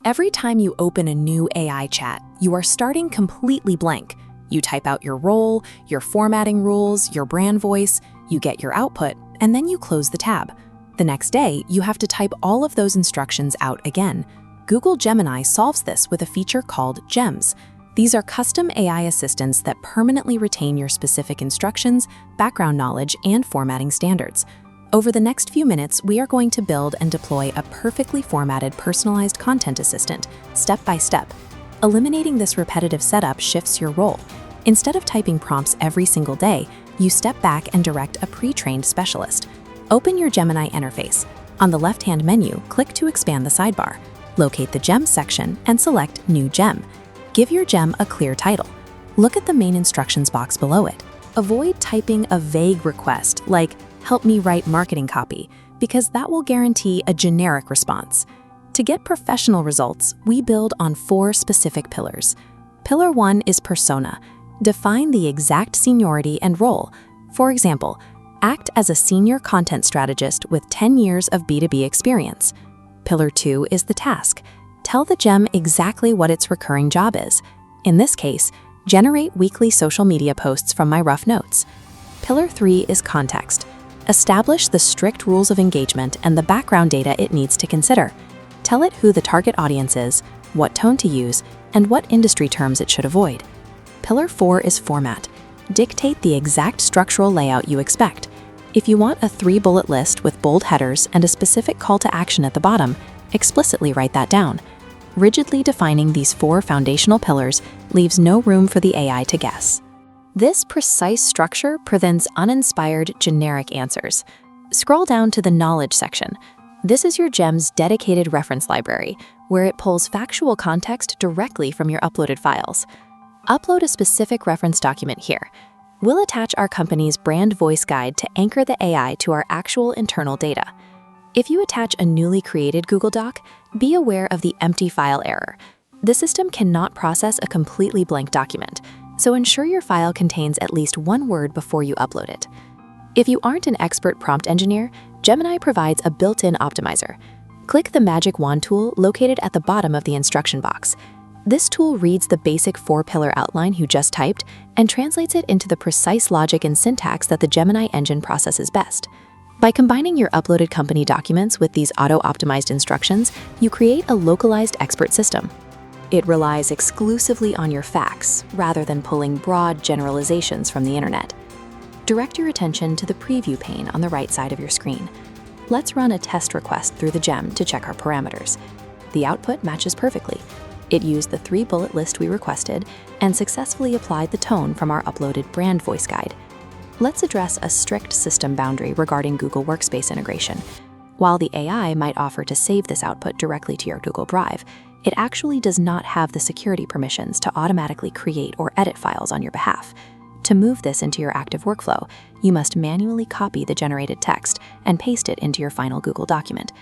Every time you open a new AI chat, you are starting completely blank. You type out your role, your formatting rules, your brand voice, you get your output, and then you close the tab. The next day, you have to type all of those instructions out again. Google Gemini solves this with a feature called Gems. These are custom AI assistants that permanently retain your specific instructions, background knowledge, and formatting standards. Over the next few minutes, we are going to build and deploy a perfectly formatted, personalized content assistant, step by step. Eliminating this repetitive setup shifts your role. Instead of typing prompts every single day, you step back and direct a pre-trained specialist. Open your Gemini interface. On the left-hand menu, click to expand the sidebar. Locate the Gems section and select New Gem. Give your gem a clear title. Look at the main instructions box below it. Avoid typing a vague request like, "Help me write marketing copy," because that will guarantee a generic response. To get professional results, we build on 4 specific pillars. Pillar 1 is persona. Define the exact seniority and role. For example, act as a senior content strategist with 10 years of B2B experience. Pillar 2 is the task. Tell the gem exactly what its recurring job is. In this case, generate weekly social media posts from my rough notes. Pillar 3 is context. Establish the strict rules of engagement and the background data it needs to consider. Tell it who the target audience is, what tone to use, and what industry terms it should avoid. Pillar 4 is format. Dictate the exact structural layout you expect. If you want a 3-bullet list with bold headers and a specific call to action at the bottom, explicitly write that down. Rigidly defining these 4 foundational pillars leaves no room for the AI to guess. This precise structure prevents uninspired, generic answers. Scroll down to the Knowledge section. This is your gem's dedicated reference library, where it pulls factual context directly from your uploaded files. Upload a specific reference document here. We'll attach our company's brand voice guide to anchor the AI to our actual internal data. If you attach a newly created Google Doc, be aware of the empty file error. The system cannot process a completely blank document, so ensure your file contains at least 1 word before you upload it. If you aren't an expert prompt engineer, Gemini provides a built-in optimizer. Click the magic wand tool located at the bottom of the instruction box. This tool reads the basic 4-pillar outline you just typed and translates it into the precise logic and syntax that the Gemini engine processes best. By combining your uploaded company documents with these auto-optimized instructions, you create a localized expert system. It relies exclusively on your facts, rather than pulling broad generalizations from the internet. Direct your attention to the preview pane on the right side of your screen. Let's run a test request through the gem to check our parameters. The output matches perfectly. It used the 3-bullet list we requested and successfully applied the tone from our uploaded brand voice guide. Let's address a strict system boundary regarding Google Workspace integration. While the AI might offer to save this output directly to your Google Drive, it actually does not have the security permissions to automatically create or edit files on your behalf. To move this into your active workflow, you must manually copy the generated text and paste it into your final Google document.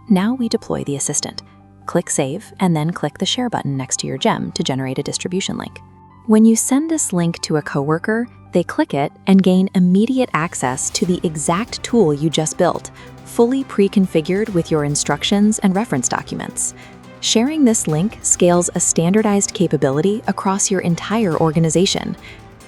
Now we deploy the assistant. Click Save and then click the Share button next to your gem to generate a distribution link. When you send this link to a coworker, they click it and gain immediate access to the exact tool you just built, fully pre-configured with your instructions and reference documents. Sharing this link scales a standardized capability across your entire organization.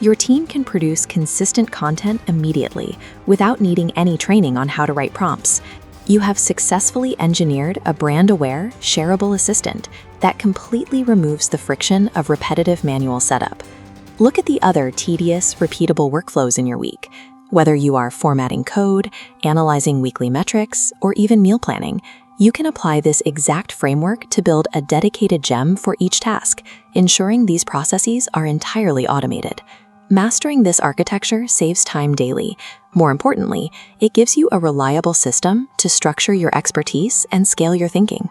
Your team can produce consistent content immediately without needing any training on how to write prompts. You have successfully engineered a brand-aware, shareable assistant that completely removes the friction of repetitive manual setup. Look at the other tedious, repeatable workflows in your week. Whether you are formatting code, analyzing weekly metrics, or even meal planning, you can apply this exact framework to build a dedicated gem for each task, ensuring these processes are entirely automated. Mastering this architecture saves time daily. More importantly, it gives you a reliable system to structure your expertise and scale your thinking.